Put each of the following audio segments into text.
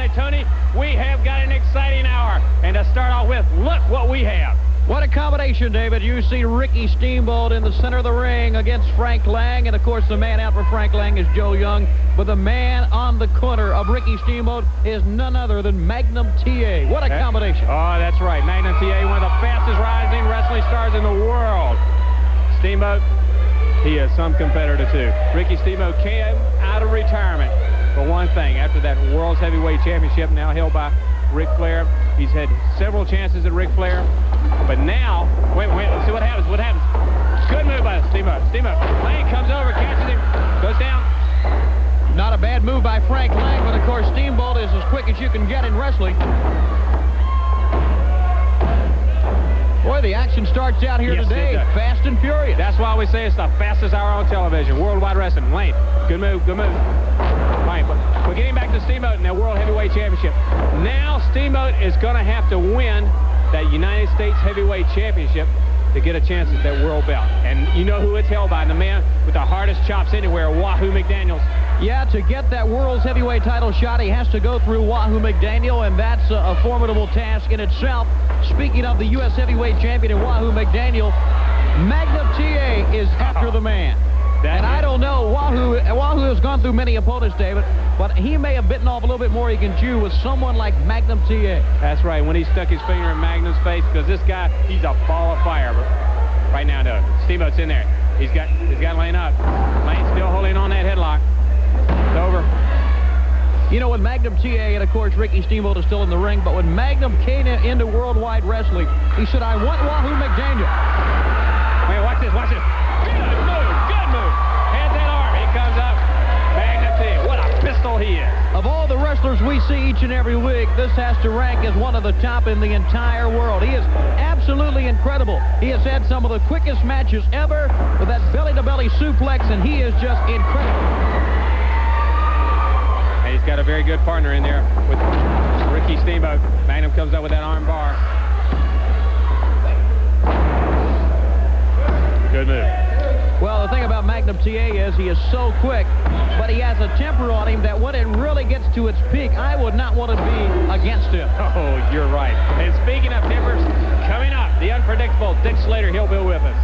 on it, Tony. We have got an exciting hour. And to start off with, look what we have. What a combination, David. You see Ricky Steamboat in the center of the ring against Frank Lang. And, of course, the man out for Frank Lang is Joe Young. But the man on the corner of Ricky Steamboat is none other than Magnum TA. What a combination. Oh, that's right. Magnum TA, one of the fastest rising wrestling stars in the world. Steamboat, he is some competitor, too. Ricky Steamboat came out of retirement for one thing. After that World's Heavyweight Championship, now held by Ric Flair. He's had several chances at Ric Flair. But now, wait, let's see what happens. Good move by Steamboat. Lang comes over, catches him, goes down. Not a bad move by Frank Lang, but of course Steamboat is as quick as you can get in wrestling. Boy, the action starts out here today, fast and furious. That's why we say it's the fastest hour on television. Worldwide Wrestling. Lane, good move. All right, but we're getting back to Steamboat in that World Heavyweight Championship. Now Steamboat is going to have to win that United States Heavyweight Championship to get a chance at that world belt. And you know who it's held by, the man with the hardest chops anywhere, Wahoo McDaniels. Yeah, to get that World's Heavyweight title shot, he has to go through Wahoo McDaniel, and that's a formidable task in itself. Speaking of the U.S. Heavyweight Champion in Wahoo McDaniel, Magnum TA is after the man. And I don't know, Wahoo has gone through many opponents, David, but he may have bitten off a little bit more he can chew with someone like Magnum TA. That's right, when he stuck his finger in Magnum's face, because this guy, he's a ball of fire. But right now, no, Steamboat's in there. He's got Lane up. Lane's still holding on that headlock. It's over. You know, when Magnum TA, and of course Ricky Steamboat is still in the ring, but when Magnum came into Worldwide Wrestling, he said, I want Wahoo McDaniel. Wait, watch this. Good move. Has that arm. He comes up. Magnum TA. What a pistol he is. Of all the wrestlers we see each and every week, this has to rank as one of the top in the entire world. He is absolutely incredible. He has had some of the quickest matches ever with that belly-to-belly suplex, and he is just incredible. And he's got a very good partner in there with Ricky Steamboat. Magnum comes up with that arm bar. Good move. Well, the thing about Magnum TA is he is so quick, but he has a temper on him that when it really gets to its peak, I would not want to be against him. Oh, you're right. And speaking of tempers, coming up, the unpredictable Dick Slater, he'll be with us.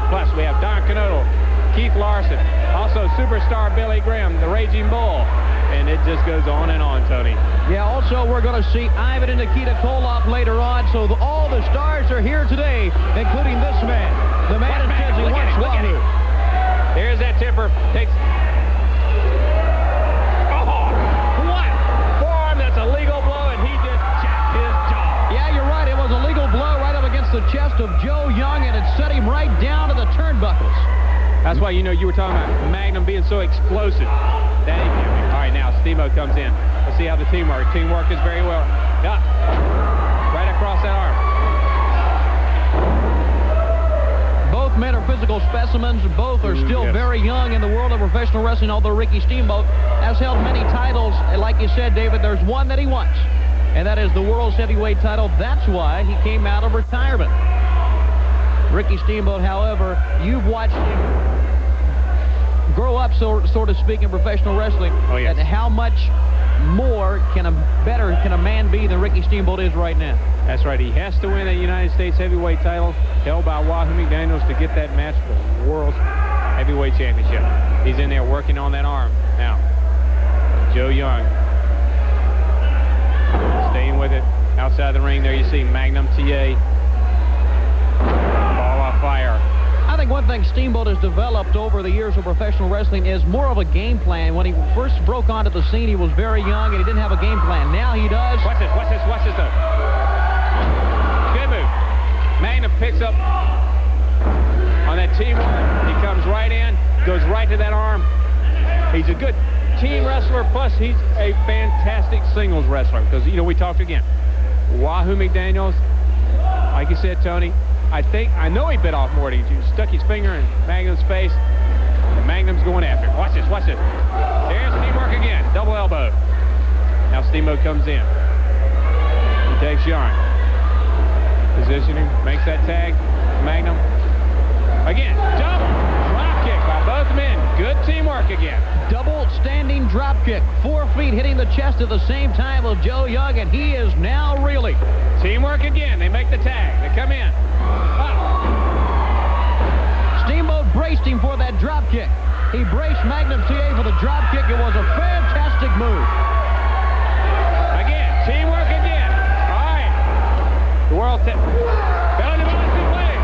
Plus, we have Don Canodal, Keith Larson, also superstar Billy Graham, the Raging Bull. And it just goes on and on, Tony. Yeah, also we're going to see Ivan and Nikita Koloff later on, so all the stars are here today, including this man. The man that says he wants Wahoo. There's that temper. Takes... Oh, what? Forearm, that's a legal blow, and he just jacked his jaw. Yeah, you're right. It was a legal blow right up against the chest of Joe Young, and it set him right down to the turnbuckles. That's why, you know, you were talking about Magnum being so explosive. That ain't him. All right, now Steamboat comes in. Let's see how the teamwork. Teamwork is very well. Yeah. Right across that arm. Both men are physical specimens. Both are still very young in the world of professional wrestling, although Ricky Steamboat has held many titles. And like you said, David, there's one that he wants, and that is the World's Heavyweight title. That's why he came out of retirement. Ricky Steamboat, however, you've watched him grow up, so to speak, in professional wrestling. Oh, yes. And how much more can a man be than Ricky Steamboat is right now? That's right. He has to win a United States Heavyweight title held by Wahoo McDaniels to get that match for the World's Heavyweight Championship. He's in there working on that arm. Now, Joe Young staying with it. Outside the ring there you see Magnum TA. Ball of fire. I think one thing Steamboat has developed over the years of professional wrestling is more of a game plan. When he first broke onto the scene, he was very young and he didn't have a game plan. Now he does. Watch this though. Good move. Magnum picks up on that teamwork. He comes right in, goes right to that arm. He's a good team wrestler, plus he's a fantastic singles wrestler. Because, you know, we talked again. Wahoo McDaniels, like you said, Tony, I know he bit off more than he stuck his finger in Magnum's face, and Magnum's going after him. Watch this. There's teamwork again. Double elbow. Now Steamboat comes in. He takes Young. Positioning, makes that tag. Magnum. Again, double drop kick by both. both men. Good teamwork again. Double standing drop kick. 4 feet hitting the chest at the same time of Joe Young, and he is now reeling. Teamwork again. They make the tag. They come in. Steamboat braced him for that drop kick. He braced Magnum TA for the drop kick. It was a fantastic move. Again, teamwork again. All right. The world belly to belly suplex.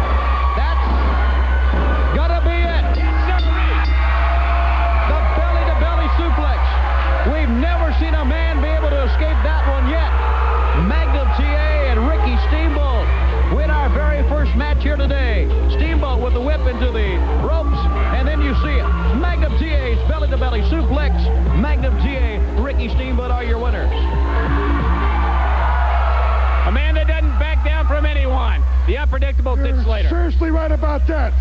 That's gonna be it. The belly to belly suplex. We've never seen a man be able to escape that one yet. Magnum TA and Ricky Steamboat win our very first match here today. Steamboat with the whip into the ropes, and then you see it. Magnum TA's belly-to-belly suplex. Magnum TA, Ricky Steamboat are your winners. A man that doesn't back down from anyone. The unpredictable Dick Slater. Seriously right about that.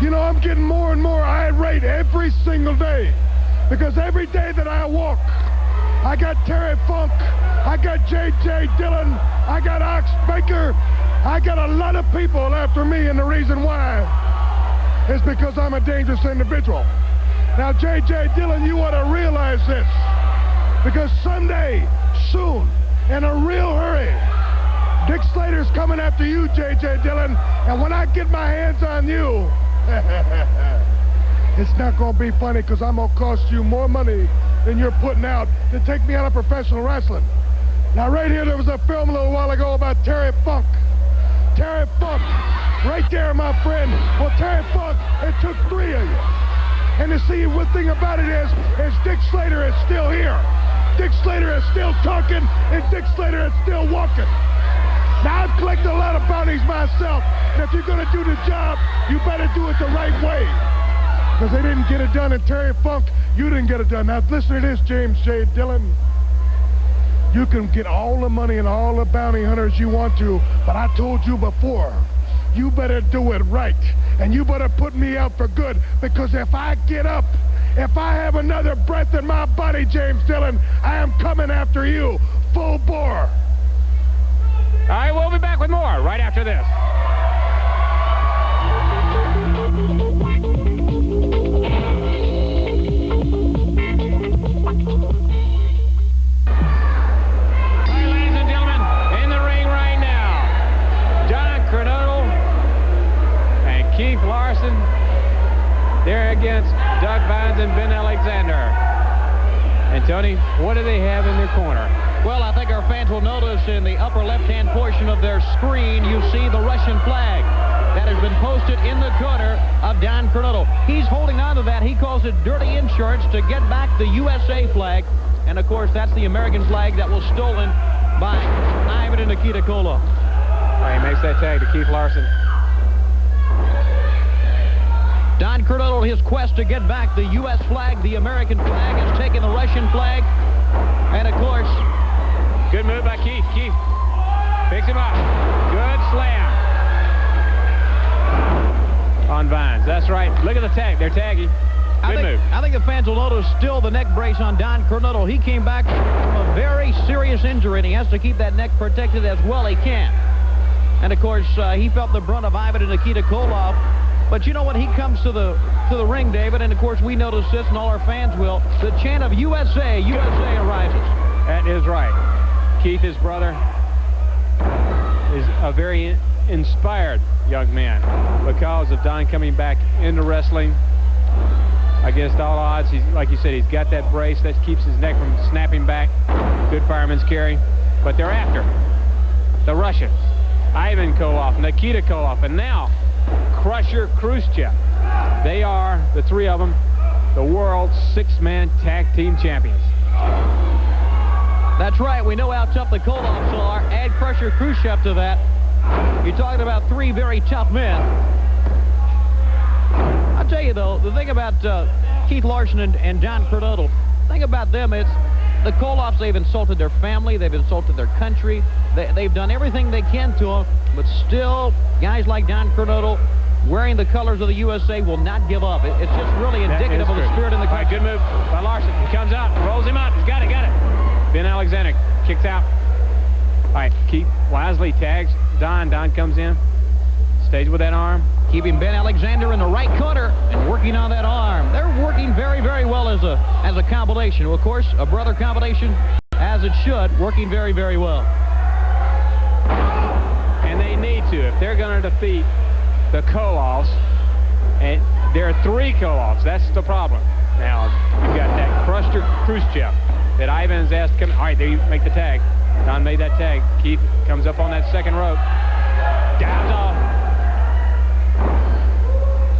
You know, I'm getting more and more irate every single day. Because every day that I walk, I got Terry Funk, I got J.J. Dillon, I got Ox Baker, I got a lot of people after me, and the reason why is because I'm a dangerous individual. Now, J.J. Dillon, you ought to realize this, because someday, soon, in a real hurry, Dick Slater's coming after you, J.J. Dillon, and when I get my hands on you, it's not going to be funny, because I'm going to cost you more money than you're putting out to take me out of professional wrestling. Now, right here, there was a film a little while ago about Terry Funk. Terry Funk, right there, my friend. Well, Terry Funk, it took 3 of you. And to see, one thing about it is Dick Slater is still here. Dick Slater is still talking, and Dick Slater is still walking. Now, I've collected a lot of bounties myself, and if you're going to do the job, you better do it the right way. Because they didn't get it done, and Terry Funk, you didn't get it done. Now, listen to this, James J. Dillon. You can get all the money and all the bounty hunters you want to, but I told you before, you better do it right. And you better put me out for good, because if I get up, if I have another breath in my body, James Dillon, I am coming after you, full bore. All right, we'll be back with more right after this. Keith Larson there against Doug Vines and Ben Alexander. And Tony, what do they have in their corner? Well, I think our fans will notice in the upper left-hand portion of their screen, you see the Russian flag that has been posted in the corner of Don Cornetto. He's holding on to that. He calls it dirty insurance to get back the USA flag. And, of course, that's the American flag that was stolen by Ivan and Nikita Koloff. He makes that tag to Keith Larson. Don Cornetto, his quest to get back the U.S. flag, the American flag, has taken the Russian flag. And, of course, good move by Keith. Keith picks him up. Good slam on Vines. That's right. Look at the tag. They're tagging. Good move. I think the fans will notice still the neck brace on Don Cornetto. He came back from a very serious injury, and he has to keep that neck protected as well he can. And, of course, he felt the brunt of Ivan and Nikita Koloff. But you know when he comes to the ring, David, and of course we notice this and all our fans will, the chant of USA, USA arises. That is right. Keith, his brother, is a very inspired young man because of Don coming back into wrestling against all odds. He's, like you said, he's got that brace that keeps his neck from snapping back. Good fireman's carry. But they're after the Russians, Ivan Koloff, Nikita Koloff, and now Crusher Khrushchev. They are, the 3 of them, the world's 6-man tag team champions. That's right. We know how tough the Koloffs are. Add Crusher Khrushchev to that. You're talking about 3 very tough men. I'll tell you, though, the thing about Keith Larson and Don Cornetto, the thing about them is the Koloffs, they've insulted their family. They've insulted their country. They've done everything they can to them. But still, guys like Don Cornetto, wearing the colors of the USA, will not give up. It's just really indicative of the spirit in the country. Right, good move by Larson. He comes out, rolls him up. He's got it, got it. Ben Alexander kicks out. All right, Keith wisely tags Don. Don comes in, stays with that arm. keeping Ben Alexander in the right corner and working on that arm. They're working very, very well as a combination. Of course, a brother combination, as it should, working very, very well. And they need to. If they're going to defeat the Koloffs, and there are 3 Koloffs, that's the problem. Now, you've got that Kruster Khrushchev that Ivan has asked to come. All right, there you make the tag. Don made that tag. Keith comes up on that second rope. Dives off.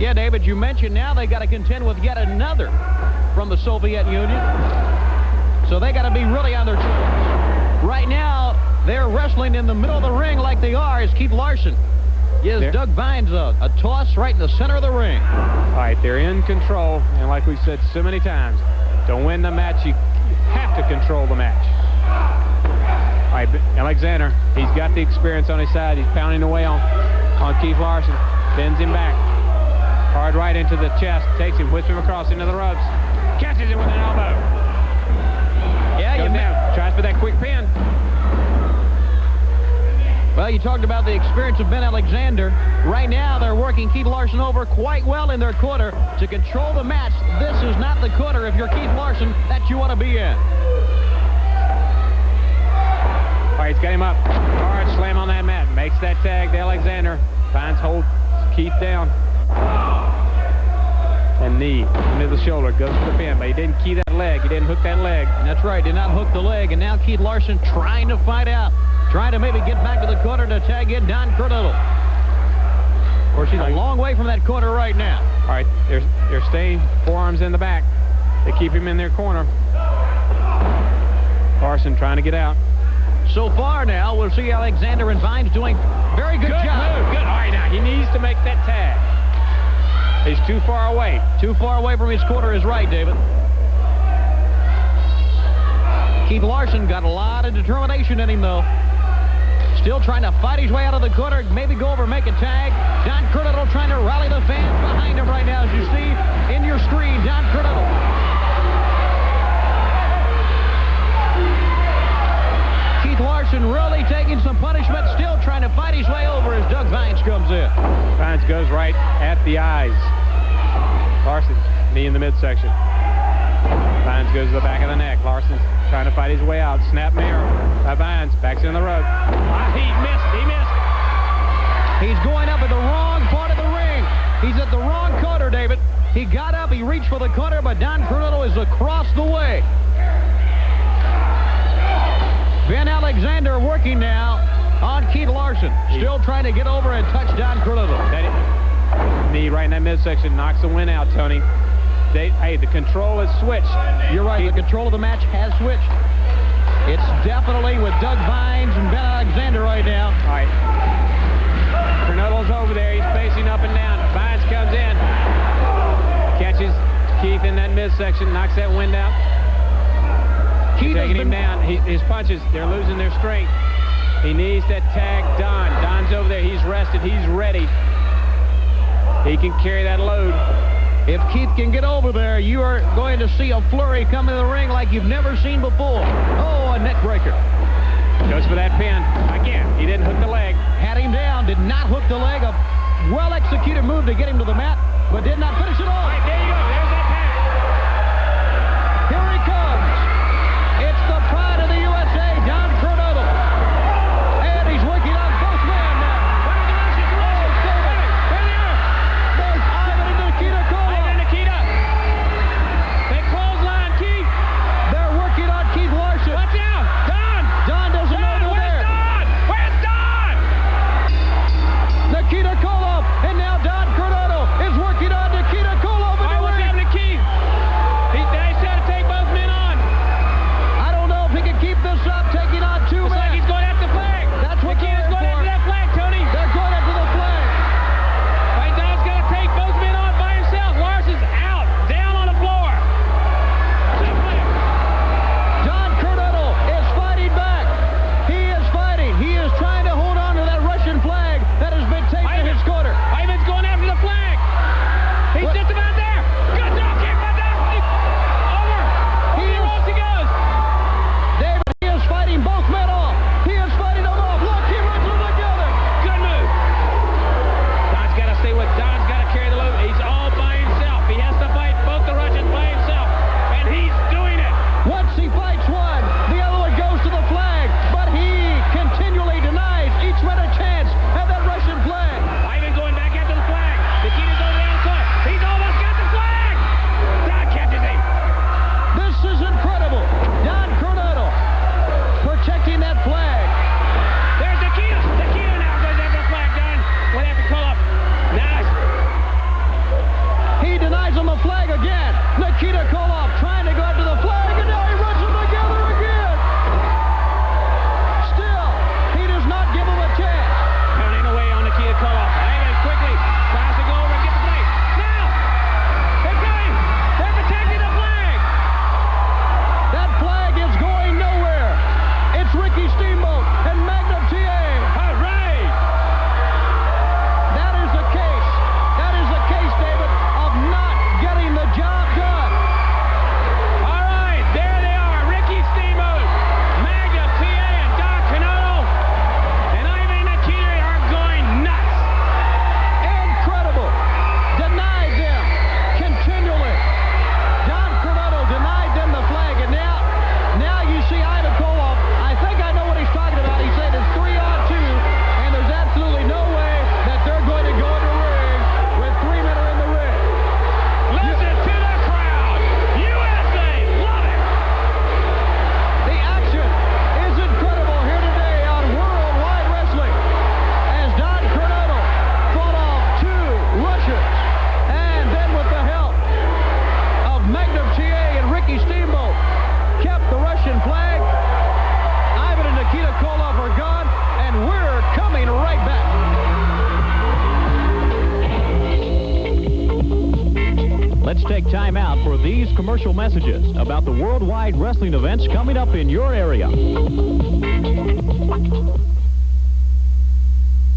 Yeah, David, you mentioned now they got to contend with yet another from the Soviet Union. So they got to be really on their toes. Right now, they're wrestling in the middle of the ring like they are is Keith Larson. Gives Doug Vines a toss right in the center of the ring. All right, they're in control. And like we said so many times, to win the match, you have to control the match. All right, Alexander, he's got the experience on his side. He's pounding away on Keith Larson. Bends him back. Hard right into the chest. Takes him, whips him across into the ropes. Catches him with an elbow. Yeah, you now. Tries for that quick pin. Well, you talked about the experience of Ben Alexander. Right now, they're working Keith Larson over quite well in their corner to control the match. This is not the corner, if you're Keith Larson, that you want to be in. All right, he's got him up. Hard slam on that mat. Makes that tag to Alexander. Finds hold Keith down. And knee into the shoulder. Goes for the pin, but he didn't key that leg. He didn't hook that leg. That's right, did not hook the leg. And now Keith Larson trying to fight out. Trying to maybe get back to the corner to tag in Don Cordolo. Of course, he's a long way from that corner right now. All right, they're staying forearms in the back. They keep him in their corner. Larson trying to get out. So far now, we'll see Alexander and Vines doing very good job. Move. Good. All right, now he needs to make that tag. He's too far away. Too far away from his corner is right, David. Keith Larson got a lot of determination in him, though. Still trying to fight his way out of the corner, maybe go over, make a tag. Don Cordolo trying to rally the fans behind him right now, as you see in your screen. Don Cordolo. Keith Larson really taking some punishment, still trying to fight his way over as Doug Vines comes in. Vines goes right at the eyes. Larson, knee in the midsection. Vines goes to the back of the neck. Larson's trying to fight his way out. Snap mirror by Vines. Backs in the rope. He missed. He missed. He's going up at the wrong part of the ring. He's at the wrong corner, David. He got up. He reached for the corner, but Don Cordolo is across the way. Ben Alexander working now on Keith Larson. Still trying to get over and touch Don Cordolo. That knee right in that midsection knocks the wind out, Tony. Hey, the control has switched. You're right. The control of the match has switched. It's definitely with Doug Vines and Ben Alexander right now. All right. Cordolo's over there. He's facing up and down. Vines comes in. Catches Keith in that midsection. Knocks that wind out. Keith taking him down. His punches, they're losing their strength. He needs that tag Don. Don's over there. He's rested. He's ready. He can carry that load. If Keith can get over there, you are going to see a flurry come in the ring like you've never seen before. Oh, a neck breaker. Goes for that pin. Again, he didn't hook the leg. Had him down, did not hook the leg. A well-executed move to get him to the mat, but did not finish it off. All right, there you go. There's that tag. Here he comes. It's the pride of the USA, Don Cordolo. And he's working on both men now. There's Ivan and Nikita Koloff. Ivan and Nikita. They clothesline Keith. They're working on Keith Larson. Watch out. Don. Don doesn't know they're there. Where's Don? Nikita Koloff, and now Don Cordolo is working on Nikita Koloff in the ring. timeout for these commercial messages about the worldwide wrestling events coming up in your area.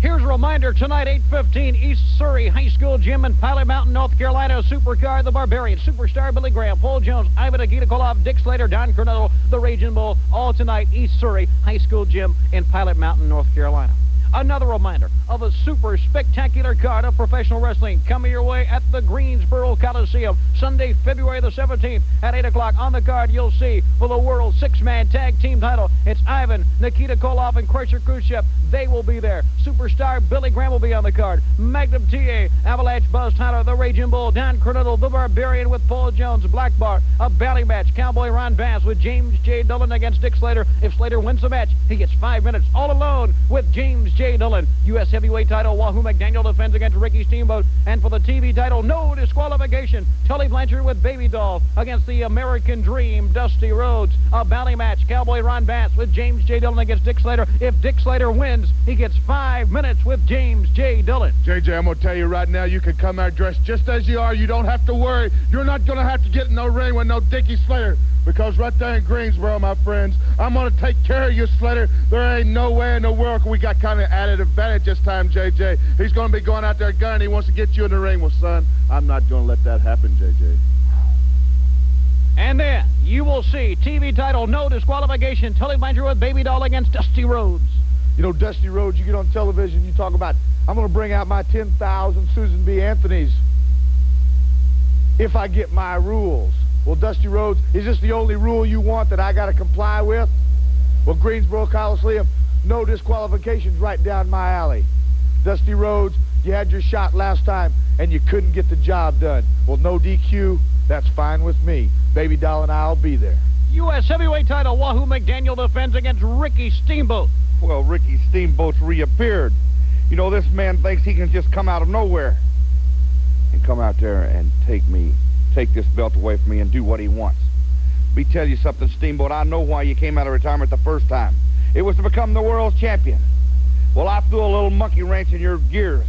Here's a reminder, tonight, 8:15, East Surrey High School Gym in Pilot Mountain, North Carolina. Supercar, the Barbarian, Superstar Billy Graham, Paul Jones, Ivan Agitakolov, Dick Slater, Don Cornetto, the Raging Bull, all tonight, East Surrey High School Gym in Pilot Mountain, North Carolina. Another reminder of a super spectacular card of professional wrestling coming your way at the Greensboro Coliseum, Sunday, February the 17th at 8 o'clock. On the card, you'll see for the World Six-Man Tag Team title, it's Ivan, Nikita Koloff, and Crusher Khrushchev. They will be there. Superstar Billy Graham will be on the card. Magnum TA, Avalanche Buzz Tyler, the Raging Bull, Don Cornetto, the Barbarian with Paul Jones, Black Bart, a belly match, Cowboy Ron Bass with James J. Dillon against Dick Slater. If Slater wins the match, he gets 5 minutes all alone with James J. Dillon. U.S. heavyweight title, Wahoo McDaniel defends against Ricky Steamboat. And for the TV title, no disqualification, Tully Blanchard with Baby Doll against the American Dream, Dusty Rhodes. A belly match, Cowboy Ron Bass with James J. Dillon against Dick Slater. If Dick Slater wins, he gets 5 minutes with James J. Dillon. JJ, I'm going to tell you right now, you can come out dressed just as you are. You don't have to worry. You're not going to have to get in no ring with no Dickie Slater. Because right there in Greensboro, my friends, I'm going to take care of you, Slater. There ain't no way in the world we got kind of added advantage this time, JJ. He's going to be going out there gunning. He wants to get you in the ring. Well, son, I'm not going to let that happen, JJ. And then you will see TV title, no disqualification, Tully Blanchard with Baby Doll against Dusty Rhodes. You know, Dusty Rhodes, you get on television, you talk about, I'm going to bring out my 10,000 Susan B. Anthony's if I get my rules. Well, Dusty Rhodes, is this the only rule you want that I got to comply with? Well, Greensboro Coliseum, no disqualifications right down my alley. Dusty Rhodes, you had your shot last time, and you couldn't get the job done. Well, no DQ, that's fine with me. Baby Doll and I'll be there. U.S. heavyweight title, Wahoo McDaniel defends against Ricky Steamboat. Well, Ricky Steamboat's reappeared. You know, this man thinks he can just come out of nowhere and come out there and take this belt away from me and do what he wants. Let me tell you something, Steamboat. I know why you came out of retirement the first time. It was to become the world's champion. Well, I threw a little monkey wrench in your gears.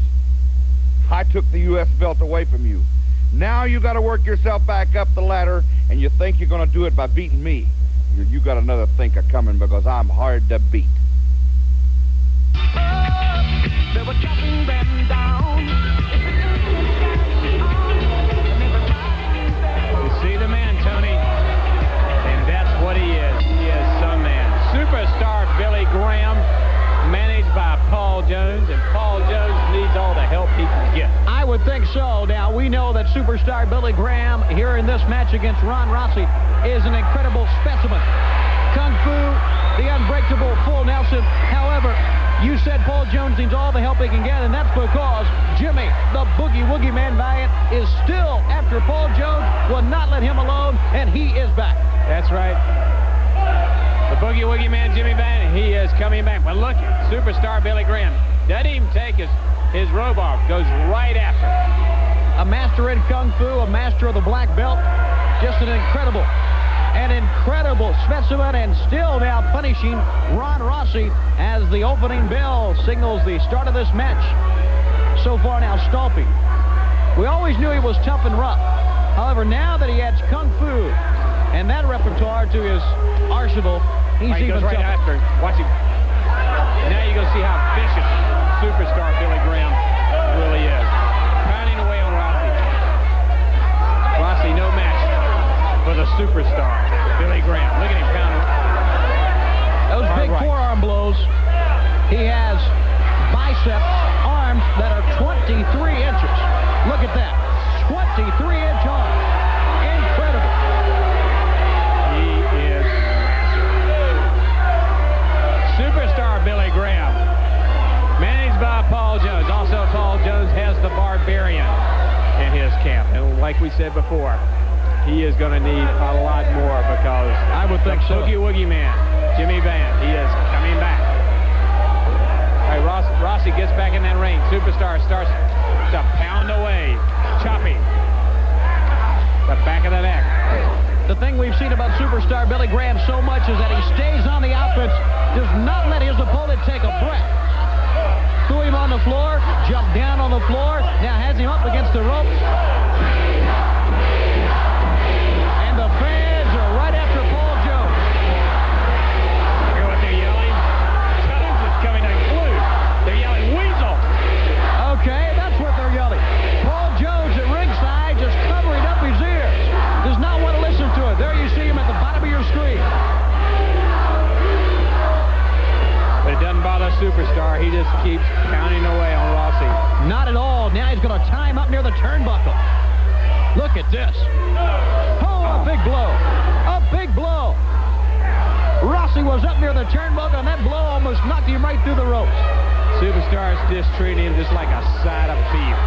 I took the U.S. belt away from you. Now you got to work yourself back up the ladder, and you think you're going to do it by beating me. You got another thinker coming because I'm hard to beat. They were chopping them down. You see the man, Tony, and that's what he is. He is some man. Superstar Billy Graham, managed by Paul Jones, and Paul Jones needs all the help he can get. I would think so. Now, we know that superstar Billy Graham here in this match against Ron Rossi is an incredible specimen. Kung Fu, the unbreakable full Nelson. However, you said Paul Jones needs all the help he can get, and that's because Jimmy, the Boogie Woogie Man Valiant, is still after Paul Jones, will not let him alone, and he is back. That's right. The Boogie Woogie Man, Jimmy Valiant, he is coming back. Well, look, superstar Billy Graham doesn't even take his robe off, goes right after him. A master in Kung Fu, a master of the black belt, just an incredible specimen, and still now punishing Ron Rossi as the opening bell signals the start of this match. So far now, Stolpe. We always knew he was tough and rough. However, now that he adds Kung Fu and that repertoire to his arsenal, he's he even goes right tougher. after him. Watch him. Now you're going to see how vicious superstar Billy Graham really is. Pounding away on Rossi. Rossi, no match for the superstar Billy Graham. Look at him pounding. Those big forearm blows. He has biceps, arms that are 23 inches. Look at that. 23-inch arms. Incredible. He is massive. Superstar Billy Graham. Managed by Paul Jones. Also, Paul Jones has the Barbarian in his camp. And like we said before, he is going to need a lot more because I would think so. Boogie Woogie Man, Jimmy Van, he is coming back. All right, Rossi gets back in that ring. Superstar starts to pound away, chopping the back of the neck. The thing we've seen about superstar Billy Graham so much is that he stays on the offense, does not let his opponent take a breath. Threw him on the floor, jumped down on the floor, now has him up against the ropes. superstar. He just keeps pounding away on Rossi. Not at all. Now he's going to tie him up near the turnbuckle. Look at this. Oh, a big blow. A big blow. Rossi was up near the turnbuckle, and that blow almost knocked him right through the ropes. Superstar's just treating him just like a side of beef.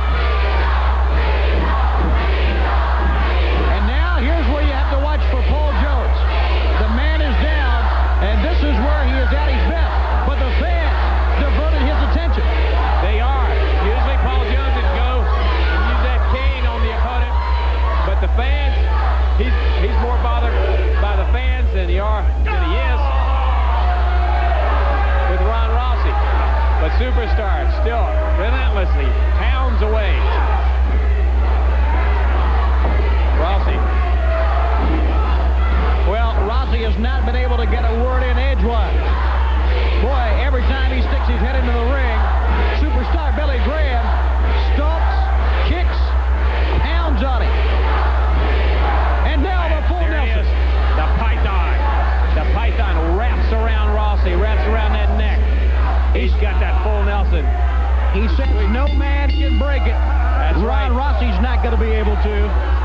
And now here's where you have to watch for Paul Jones. The man is down, and this is where he is at his best. But the fans diverted his attention. They are. Usually Paul Jones would go and use that cane on the opponent. But the fans, he's more bothered by the fans than he is with Ron Rossi. But Superstar still relentlessly pounds away. Rossi. Well, Rossi has not been able to get a word in edgewise. Boy, every time he sticks his head into the ring, Superstar Billy Graham stomps, kicks, pounds on him. And now the full There he Nelson. is. The Python. The Python wraps around Rossi, wraps around that neck. He's got that full Nelson. He says no man can break it. That's right. Ron Rossi's not going to be able to,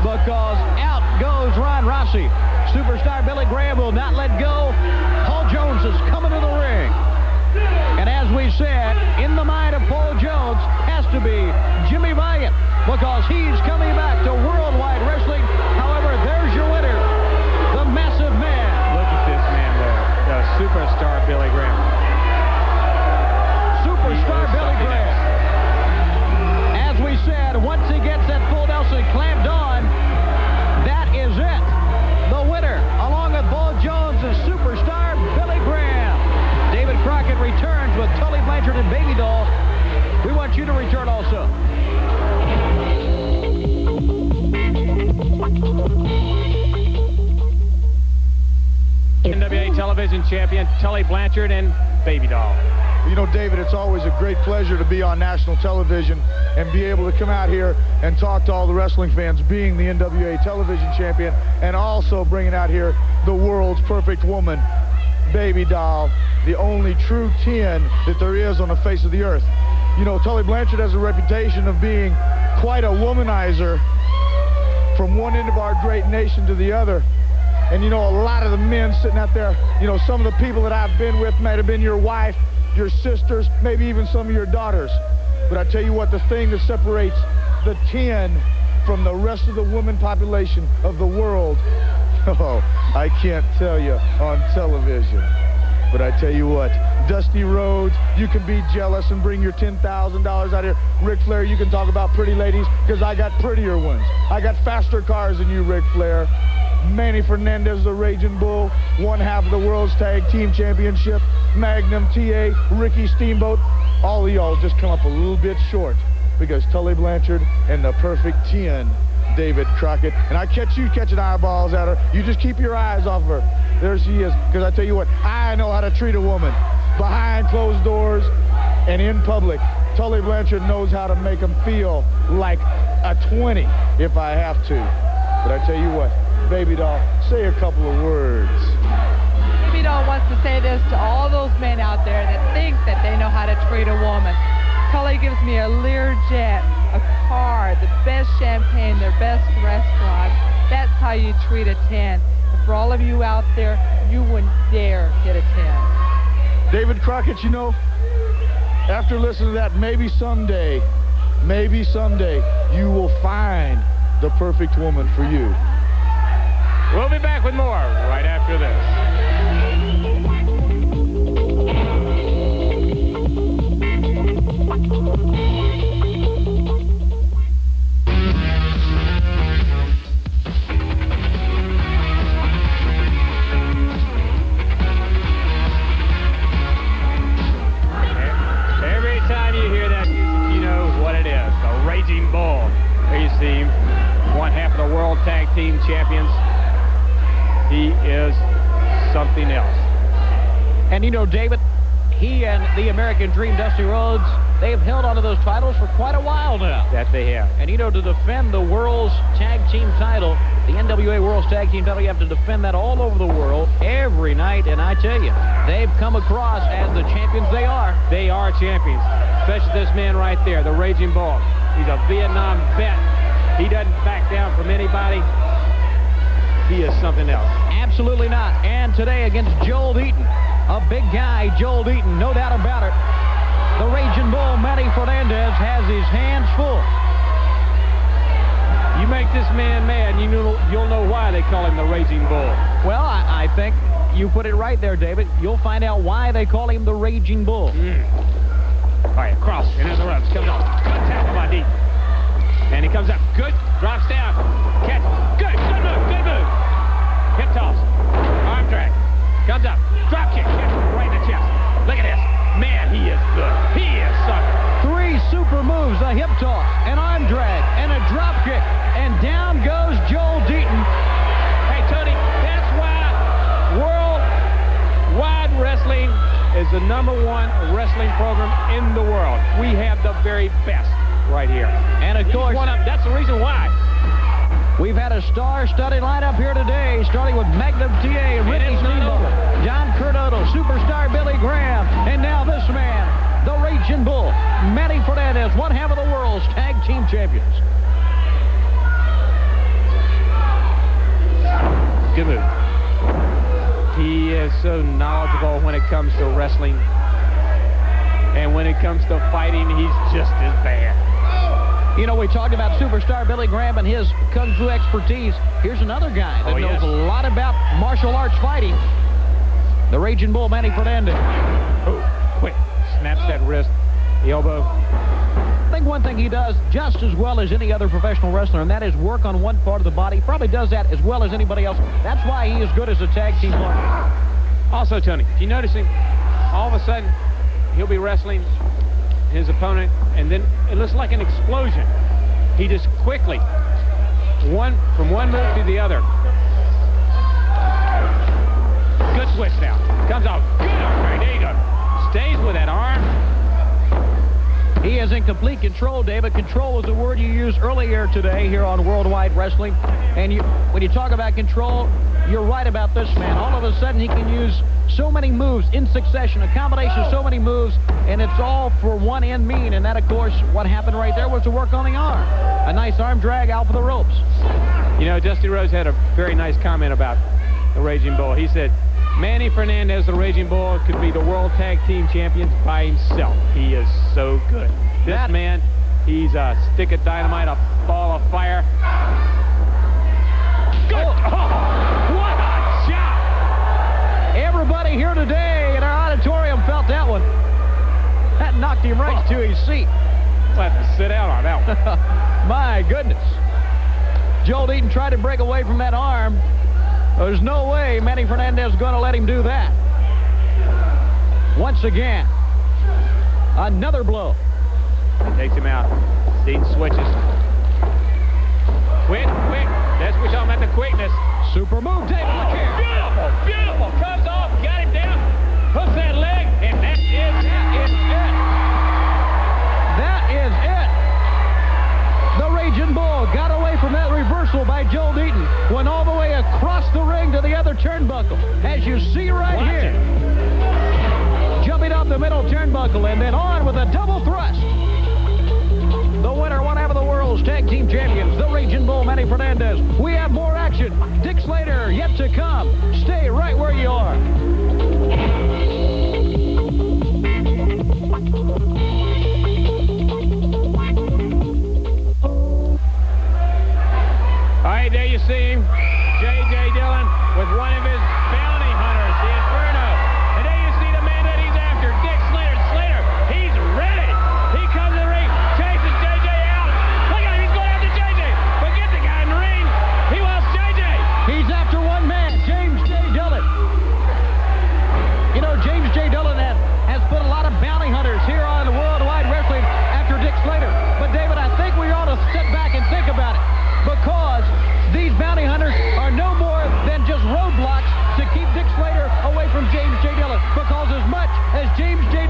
because out goes Ron Rossi. Superstar Billy Graham will not let go. Paul Jones is coming to the ring. And as we said, in the mind of Paul Jones has to be Jimmy Valiant, because he's coming back to Worldwide Wrestling. However, there's your winner, the massive man. Look at this man there. The Superstar Billy Graham. Superstar Billy Graham. As we said, once he gets that full Nelson clamped on, that is it. The winner, along with Paul Jones, is Superstar Billy Graham. David Crockett returns with Tully Blanchard and Baby Doll. We want you to return also. NWA television champion Tully Blanchard and Baby Doll. You know, David, it's always a great pleasure to be on national television and be able to come out here and talk to all the wrestling fans, being the NWA television champion, and also bringing out here the world's perfect woman, Baby Doll, the only true 10 that there is on the face of the earth. You know, Tully Blanchard has a reputation of being quite a womanizer from one end of our great nation to the other. And, you know, a lot of the men sitting out there, you know, some of the people that I've been with might have been your wife, your sisters, maybe even some of your daughters. But I tell you what, the thing that separates the 10 from the rest of the women population of the world, oh, I can't tell you on television. But I tell you what, Dusty Rhodes, you can be jealous and bring your $10,000 out here. Ric Flair, you can talk about pretty ladies, because I got prettier ones. I got faster cars than you, Ric Flair. Manny Fernandez, the Raging Bull, one half of the World's Tag Team Championship. Magnum, TA, Ricky Steamboat, all of y'all just come up a little bit short, because Tully Blanchard and the perfect 10, David Crockett. And I catch you catching eyeballs at her. You just keep your eyes off of her. There she is. Because I tell you what, I know how to treat a woman. Behind closed doors and in public, Tully Blanchard knows how to make them feel like a 20 if I have to. But I tell you what, Baby Doll, say a couple of words. Baby Doll wants to say this to all those men out there that think that they know how to treat a woman. Tully gives me a Learjet, a car, the best champagne, their best restaurant. That's how you treat a 10. And for all of you out there, you wouldn't dare get a 10. David Crockett, you know, after listening to that, maybe someday, you will find the perfect woman for you. We'll be back with more right after this. Every time you hear that, you know what it is. The Raging Bull. He's the one half of the World Tag Team Champions. He is something else. And you know, David, he and the American Dream, Dusty Rhodes, they've held onto those titles for quite a while now. That they have. And, you know, to defend the world's tag team title, the NWA World's Tag Team title, you have to defend that all over the world every night. And I tell you, they've come across as the champions they are. They are champions, especially this man right there, the Raging Bull. He's a Vietnam vet. He doesn't back down from anybody. He is something else. Absolutely not. And today against Joel Eaton, a big guy, Joel Eaton, no doubt about it. The Raging Bull, Manny Fernandez, has his hands full. You make this man mad, and you'll know why they call him the Raging Bull. Well, I think you put it right there, David. You'll find out why they call him the Raging Bull. All right, cross, into the ropes, comes off. Good tackle by Deep. And he comes up, good, drops down, catch, good move. Hip toss, arm drag, comes up, drop kick, right in the chest. Look at this, man, he is good. He is something. 3 super moves, a hip toss, an arm drag, and a drop kick. And down goes Joel Deaton. Hey, Tony, that's why Worldwide Wrestling is the #1 wrestling program in the world. We have the very best right here. And, of course, that's the reason why. We've had a star-studded lineup here today, starting with Magnum T.A., Ricky Steamboat, John Curdodo, Superstar Billy Graham, and now this man, the Raging Bull, Manny Fernandez, one half of the world's tag team champions. Good move. He is so knowledgeable when it comes to wrestling. And when it comes to fighting, he's just as bad. You know, we talked about Superstar Billy Graham and his kung fu expertise. Here's another guy that knows a lot about martial arts fighting. The Raging Bull, Manny Fernandez. Oh, quick. Snaps that wrist, the elbow. I think one thing he does just as well as any other professional wrestler, and that is work on one part of the body. Probably does that as well as anybody else. That's why he is good as a tag team partner. Also, Tony, if you notice him, all of a sudden, he'll be wrestling his opponent, and then it looks like an explosion. He just quickly, from one move to the other. Good switch now. Comes out. Good arm drag. There you go. Stays with that arm. He is in complete control, David. Control was the word you used earlier today here on Worldwide Wrestling. And when you talk about control, you're right about this man. All of a sudden, he can use so many moves in succession, a combination of so many moves, and it's all for one end mean. And that, of course, what happened right there was to work on the arm. A nice arm drag out for the ropes. You know, Dusty Rhodes had a very nice comment about the Raging Bull. He said, Manny Fernandez, the Raging Bull, could be the World Tag Team Champions by himself. He is so good. This man, he's a stick of dynamite, a ball of fire. Good. Oh, what a shot. Everybody here today in our auditorium felt that one. That knocked him right to his seat. We'll have to sit down on that one. My goodness. Joel Eaton tried to break away from that arm. There's no way Manny Fernandez is going to let him do that. Once again, another blow. He takes him out. Dean switches. Quick. That's what we're talking about, the quickness. Super move, David LeCaire. Beautiful. Comes off, got him down, hooks that leg, and that is it. That is it. The Raging Bull got away from that reversal by Joel Eaton. Went all the way across the ring to the other turnbuckle. As you see right here. Jumping up the middle turnbuckle and then on with a double thrust. The winner, one half of the world's tag team champions, the Raging Bull, Manny Fernandez. We have more action. Dick Slater yet to come. Stay right where you are. All right, there you see him. J.J. Dillon with one of his bounty hunters, the Inferno. And there you see the man that he's after, Dick Slater. Slater, he's ready. He comes to the ring, chases J.J. out. Look at him, he's going after J.J. But get the guy in the ring. He wants J.J. He's after one man, James J. Dillon. You know, James J. Dillon has put a lot of bounty hunters here on Worldwide Wrestling after Dick Slater. But, David, I think we ought to step back and think about it. Because these bounty hunters are no more than just roadblocks to keep Dick Slater away from James J. Dillon. Because as much as James J.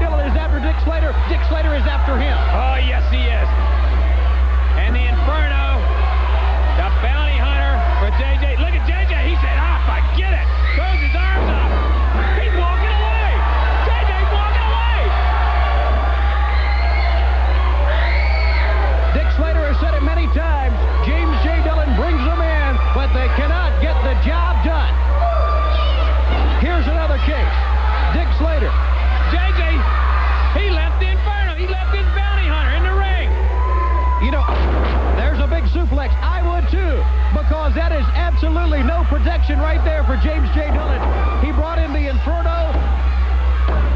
because that is absolutely no protection right there for James J. Dillon. He brought in the Inferno,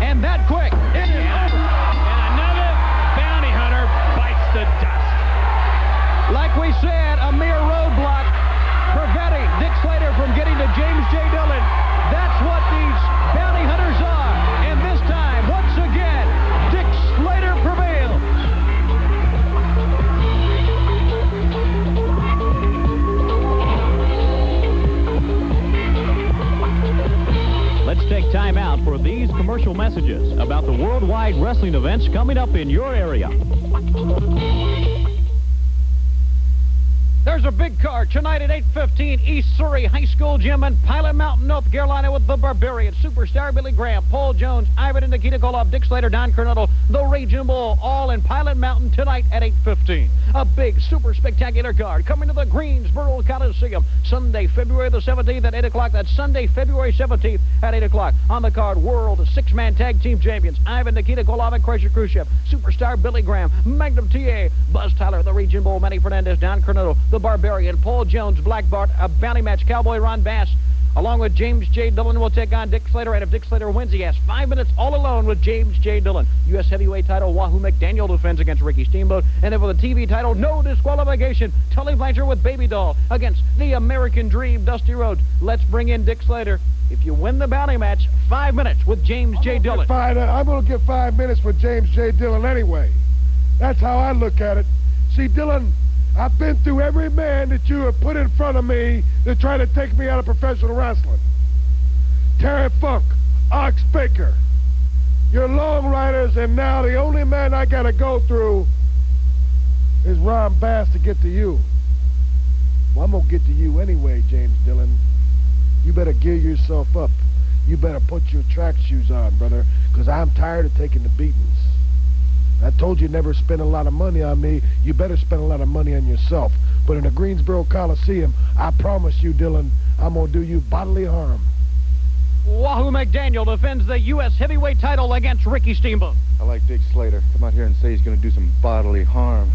and that quick, it is over. And another bounty hunter bites the dust. Like we said, a mere roadblock preventing Dick Slater from getting to James J. Dillon. That's what these bounty hunters are. And this time, once again, Dick Slater prevails. Let's take time out for these commercial messages about the worldwide wrestling events coming up in your area. There's a big card tonight at 8:15, East Surrey High School Gym in Pilot Mountain, North Carolina, with the Barbarian, Superstar Billy Graham, Paul Jones, Ivan and Nikita Koloff, Dick Slater, Don Coronado, the Raging Bull, all in Pilot Mountain tonight at 8:15. A big, super spectacular card coming to the Greensboro Coliseum Sunday, February the 17th at 8 o'clock. That's Sunday, February 17th at 8 o'clock. On the card, World Six-Man Tag Team Champions, Ivan, Nikita Koloff, and Crusher Khrushchev, Superstar Billy Graham, Magnum TA, Buzz Tyler, the Raging Bull, Manny Fernandez, Don Coronado, the Barbarian, Paul Jones, Black Bart, a bounty match, Cowboy Ron Bass, along with James J. Dillon, will take on Dick Slater. And if Dick Slater wins, he has 5 minutes all alone with James J. Dillon. U.S. heavyweight title, Wahoo McDaniel defends against Ricky Steamboat. And then for the TV title, no disqualification, Tully Blanchard with Baby Doll against the American Dream, Dusty Rhodes. Let's bring in Dick Slater. If you win the bounty match, 5 minutes with James J. Dillon. I'm going to get 5 minutes with James J. Dillon anyway. That's how I look at it. See, Dillon, I've been through every man that you have put in front of me to try to take me out of professional wrestling. Terry Funk, Ox Baker, your Long Riders, and now the only man I got to go through is Ron Bass to get to you. Well, I'm going to get to you anyway, James Dillon. You better gear yourself up. You better put your track shoes on, brother, because I'm tired of taking the beatings. I told you never spend a lot of money on me. You better spend a lot of money on yourself. But in the Greensboro Coliseum, I promise you, Dillon, I'm going to do you bodily harm. Wahoo McDaniel defends the U.S. heavyweight title against Ricky Steamboat. I like Dick Slater. Come out here and say he's going to do some bodily harm.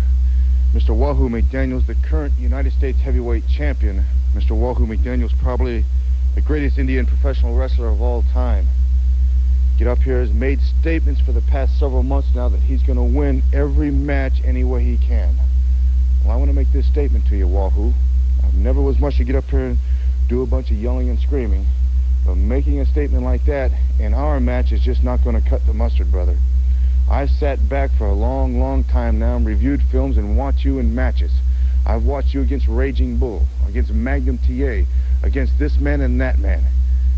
Mr. Wahoo McDaniel's the current United States heavyweight champion. Mr. Wahoo McDaniel's probably the greatest Indian professional wrestler of all time. Get up here has made statements for the past several months now that he's going to win every match any way he can. Well, I want to make this statement to you, Wahoo. I never was much to get up here and do a bunch of yelling and screaming, but making a statement like that in our match is just not going to cut the mustard, brother. I've sat back for a long, long time now and reviewed films and watched you in matches. I've watched you against Raging Bull, against Magnum TA, against this man and that man.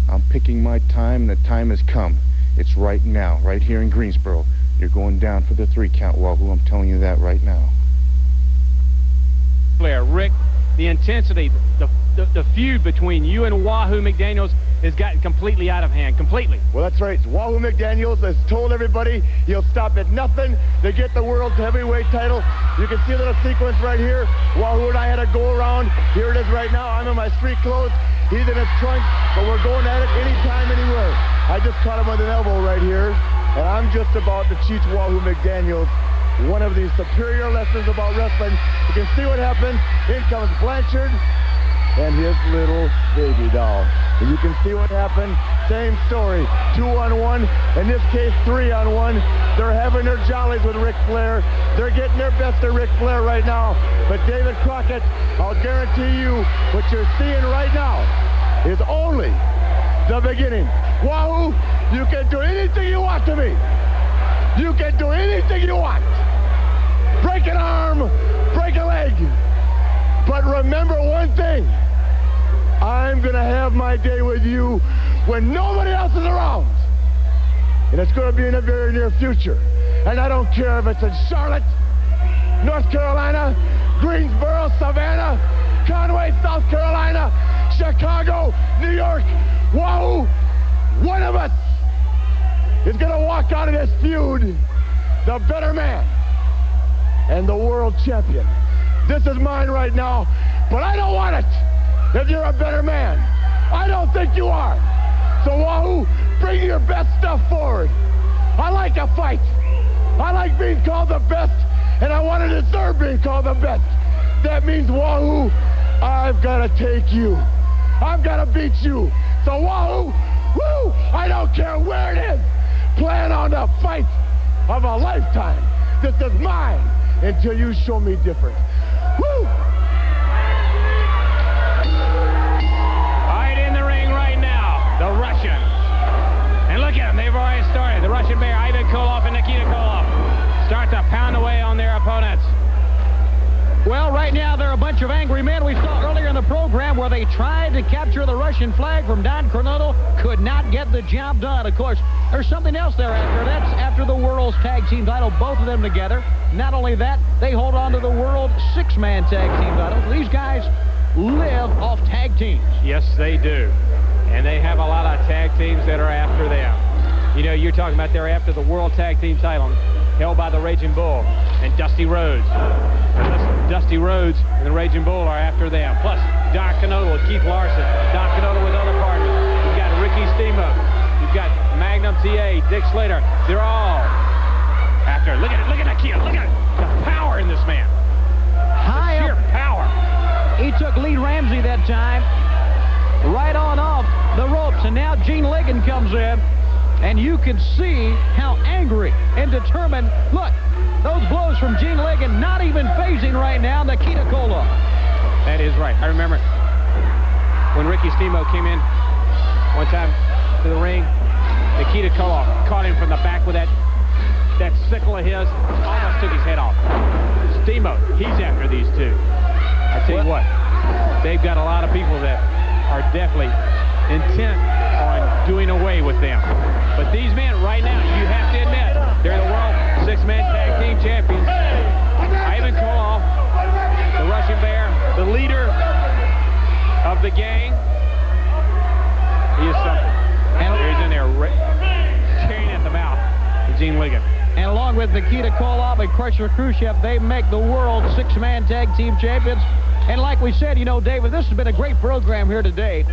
I'm picking my time, and the time has come. It's right now, right here in Greensboro. You're going down for the 3 count, Wahoo. I'm telling you that right now. Flair, Rick, the intensity, the feud between you and Wahoo McDaniels has gotten completely out of hand, completely. Well, that's right. Wahoo McDaniels has told everybody he'll stop at nothing to get the world heavyweight title. You can see a little sequence right here. Wahoo and I had a go-around. Here it is right now. I'm in my street clothes. He's in his trunk, but we're going at it anytime, anywhere. I just caught him with an elbow right here, and I'm just about to teach Wahoo McDaniels one of these superior lessons about wrestling. You can see what happened. In comes Blanchard and his little baby doll. And you can see what happened. Same story. 2-on-1. In this case, 3-on-1. They're having their jollies with Ric Flair. They're getting their best at Ric Flair right now. But David Crockett, I'll guarantee you what you're seeing right now is only the beginning. Wahoo, you can do anything you want to me. You can do anything you want. Break an arm, break a leg. But remember one thing. I'm going to have my day with you when nobody else is around. And it's going to be in the very near future. And I don't care if it's in Charlotte, North Carolina, Greensboro, Savannah, Conway, South Carolina, Chicago, New York. Wahoo! One of us is going to walk out of this feud the better man and the world champion. This is mine right now, but I don't want it if you're a better man. I don't think you are. So Wahoo, bring your best stuff forward. I like a fight. I like being called the best, and I want to deserve being called the best. That means, Wahoo, I've got to take you. I've got to beat you. So wahoo, woo, I don't care where it is. Plan on the fight of a lifetime. This is mine until you show me different. Woo! Right in the ring right now, the Russians. And look at them, they've already started. The Russian Bear, Ivan Koloff and Nikita Koloff start to pound away on their opponents. Well, right now, they're a bunch of angry men. We saw earlier in the program where they tried to capture the Russian flag from Don Coronado, could not get the job done. Of course, there's something else they're after. That's after the World's Tag Team title, both of them together. Not only that, they hold on to the World Six-Man Tag Team title. These guys live off tag teams. Yes, they do. And they have a lot of tag teams that are after them. You know, you're talking about they're after the World Tag Team title, held by the Raging Bull and Dusty Rhodes. And listen, Dusty Rhodes and the Raging Bull are after them. Plus, Don Coronado with Keith Larson. Don Coronado with other partners. You've got Ricky Steamboat. You've got Magnum TA, Dick Slater. They're all after. Look at it. Look at Nikita. Look at the power in this man. High the sheer up. power. He took Lee Ramsey that time. Right on off the ropes. And now Gene Ligon comes in. And you can see how angry and determined. Look, those blows from Gene Ligon not even phasing right now Nikita Koloff. That is right. I remember when Ricky Steamboat came in one time to the ring, Nikita Koloff caught him from the back with that sickle of his, almost took his head off. Steamboat, he's after these two. I tell you what, they've got a lot of people that are definitely intent on doing away with them. But these men right now, you have to admit, they're the World Six-Man Tag Team Champions. Ivan Koloff, the Russian Bear, the leader of the gang. He is something. And he's in there tearing at the mouth of Gene Ligon. And along with Nikita Koloff and Crusher Khrushchev, they make the World Six-Man Tag Team Champions. And like we said, you know, David, this has been a great program here today.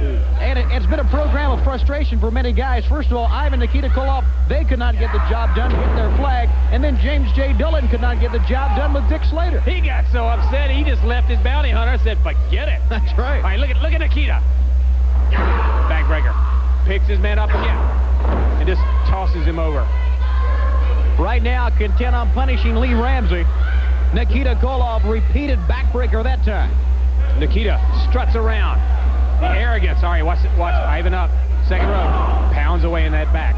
And it's been a program of frustration for many guys. First of all, Ivan and Nikita Koloff, they could not get the job done, get their flag. And then James J. Dillon could not get the job done with Dick Slater. He got so upset, he just left his bounty hunter and said, forget it. That's right. All right, look at Nikita. Backbreaker. Picks his man up again and just tosses him over. Right now, content on punishing Lee Ramsey. Nikita Koloff repeated backbreaker that time. Nikita struts around. The arrogance. All right, watch Ivan up. Second row. Pounds away in that back.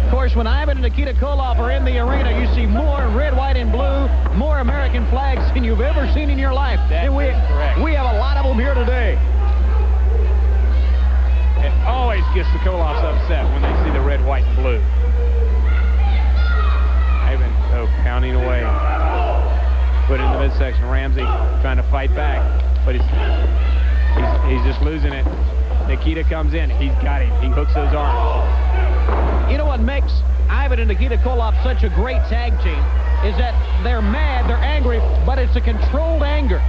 Of course, when Ivan and Nikita Koloff are in the arena, you see more red, white, and blue, more American flags than you've ever seen in your life. That is correct. We have a lot of them here today. It always gets the Koloffs upset when they see the red, white, and blue. Ivan, pounding away. Put in the midsection. Ramsey trying to fight back, but he's just losing it. Nikita comes in. He's got him. He hooks those arms. You know what makes Ivan and Nikita Koloff such a great tag team is that they're mad, they're angry, but it's a controlled anger.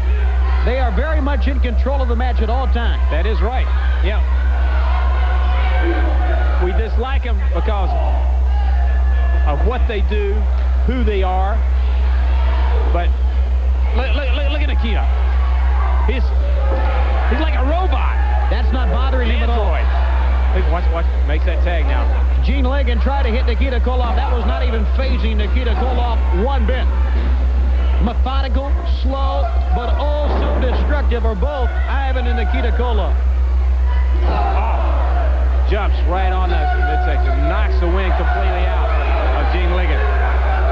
They are very much in control of the match at all times. That is right. Yeah. We dislike them because of what they do, who they are, but look at Nikita. He's like a robot. That's not bothering him at all. Watch, makes that tag now. Gene Ligon tried to hit Nikita Koloff. That was not even phasing Nikita Koloff one bit. Methodical, slow, but oh so destructive are both Ivan and Nikita Koloff. Oh, jumps right on the midsection, knocks the wind completely out of Gene Ligon.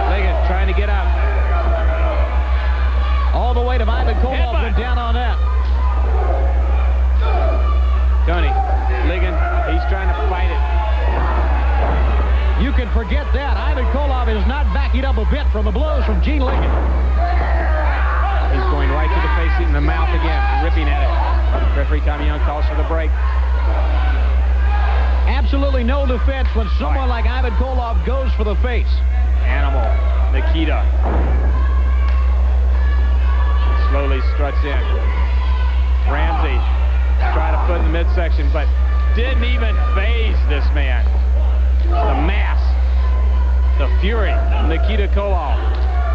Ligon trying to get up. All the weight of Ivan Koloff went down on that. Tony, Ligon, he's trying to fight it. You can forget that. Ivan Koloff is not backing up a bit from the blows from Gene Ligon. He's going right to the face in the mouth again, ripping at it. Referee Tommy Young calls for the break. Absolutely no defense when someone like Ivan Koloff goes for the face. Animal, Nikita. Slowly struts in. Ramsey tried to put in the midsection, but didn't even phase this man. The mass, the fury, Nikita Koloff.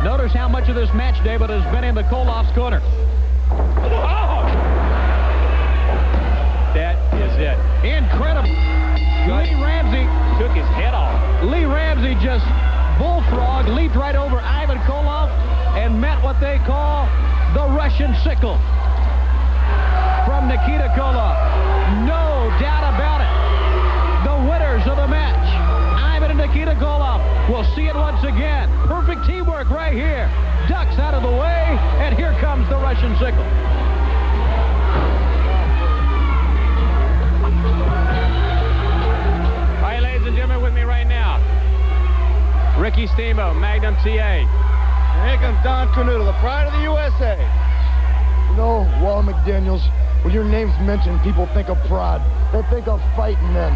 Notice how much of this match, David, has been in the Koloff's corner. Oh! That is it. Incredible. Lee Ramsey Took his head off. Lee Ramsey just bullfrog, leaped right over Ivan Koloff and met what they call the Russian sickle from Nikita Koloff. No doubt about it. The winners of the match, Ivan and Nikita Koloff. We'll see it once again. Perfect teamwork right here. Ducks out of the way, and here comes the Russian sickle. All right, ladies and gentlemen, with me right now, Ricky Steamboat, Magnum TA. And here comes Don Cornudo, the pride of the USA. You know, Wall McDaniels, when your name's mentioned, people think of pride. They think of fighting men.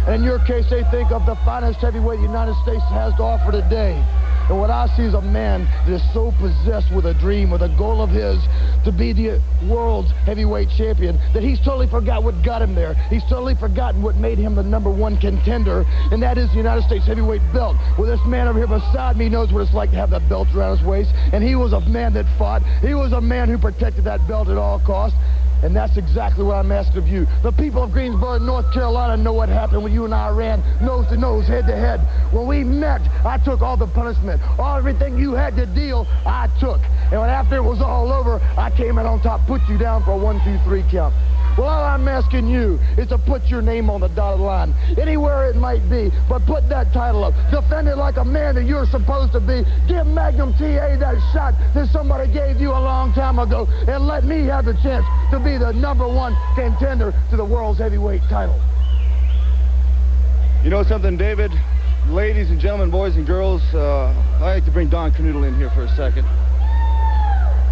And in your case, they think of the finest heavyweight the United States has to offer today. And what I see is a man that is so possessed with a dream, with a goal of his to be the world's heavyweight champion, that he's totally forgot what got him there. He's totally forgotten what made him the #1 contender, and that is the United States heavyweight belt. Well, this man over here beside me knows what it's like to have that belt around his waist, and he was a man that fought. He was a man who protected that belt at all costs. And that's exactly what I'm asking of you. The people of Greensboro, North Carolina know what happened when you and I ran nose to nose, head to head. When we met, I took all the punishment. Everything you had to deal, I took. And when after it was all over, I came in on top, put you down for a 1, 2, 3 count. Well, all I'm asking you is to put your name on the dotted line, anywhere it might be, but put that title up. Defend it like a man that you're supposed to be. Give Magnum TA that shot that somebody gave you a long time ago, and let me have the chance to be the #1 contender to the world's heavyweight title. You know something, David? Ladies and gentlemen, boys and girls, I'd like to bring Don Cornudo in here for a second.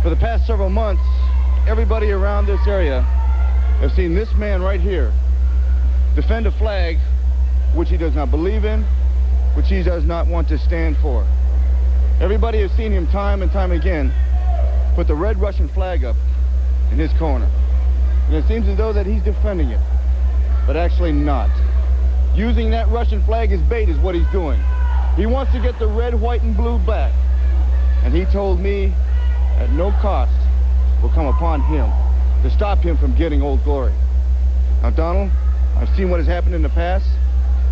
For the past several months, everybody around this area have seen this man right here defend a flag which he does not believe in, which he does not want to stand for. Everybody has seen him time and time again put the red Russian flag up in his corner. And it seems as though that he's defending it, but actually not. Using that Russian flag as bait is what he's doing. He wants to get the red, white, and blue back. And he told me at no cost will come upon him to stop him from getting Old Glory. Now, Donald, I've seen what has happened in the past.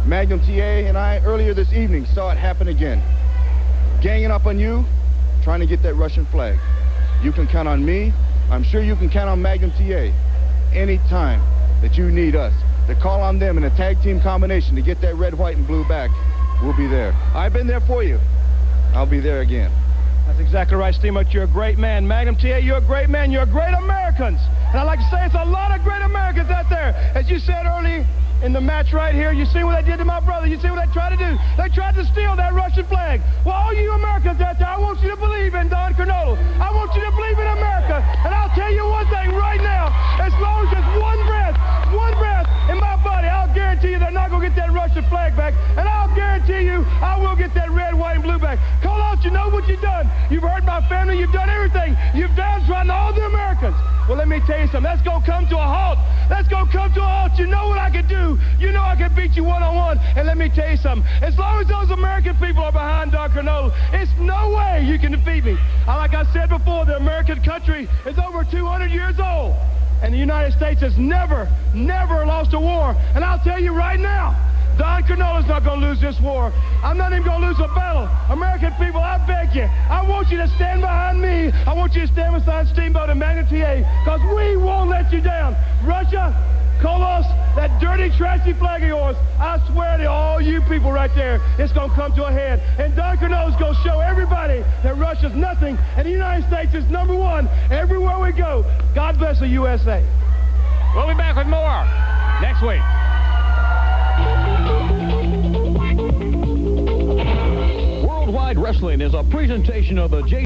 Magnum TA and I, earlier this evening, saw it happen again. Ganging up on you, trying to get that Russian flag. You can count on me. I'm sure you can count on Magnum TA. Any time that you need us to call on them in a tag team combination to get that red, white, and blue back, we'll be there. I've been there for you. I'll be there again. That's exactly right, Steamboat. You're a great man. Magnum TA, you're a great man. You're great Americans. And I'd like to say it's a lot of great Americans out there. As you said early in the match right here, you see what they did to my brother. You see what they tried to do. They tried to steal that Russian flag. Well, all you Americans out there, I want you to believe in Don Cornudo. I want you to believe in America. And I'll tell you one thing right now. As long as there's one breath in my body, I'll guarantee you they're not going to get that Russian flag back. And I'll guarantee you I will get that red, white, and blue back. Call out, you know what you've done. You've hurt my family. You've done everything. You've downtrodden all the Americans. Well, let me tell you something. That's going to come to a halt. That's going to come to a halt. You know what I can do. You know I can beat you one-on-one. And let me tell you something. As long as those American people are behind Don Cornudo, it's no way you can defeat me. Like I said before, the American country is over 200 years old. And the United States has never lost a war. And I'll tell you right now, Don Cornudo's not going to lose this war. I'm not even going to lose a battle. American people, I beg you, I want you to stand behind me. I want you to stand beside Steamboat and Magnum TA, because we won't let you down. Russia, Kolos, that dirty, trashy flag of yours, I swear to all you people right there, it's going to come to a head. And Don Cornudo's going to show everybody that Russia's nothing, and the United States is #1 everywhere we go. God bless the USA. We'll be back with more next week. Worldwide Wrestling is a presentation of the J.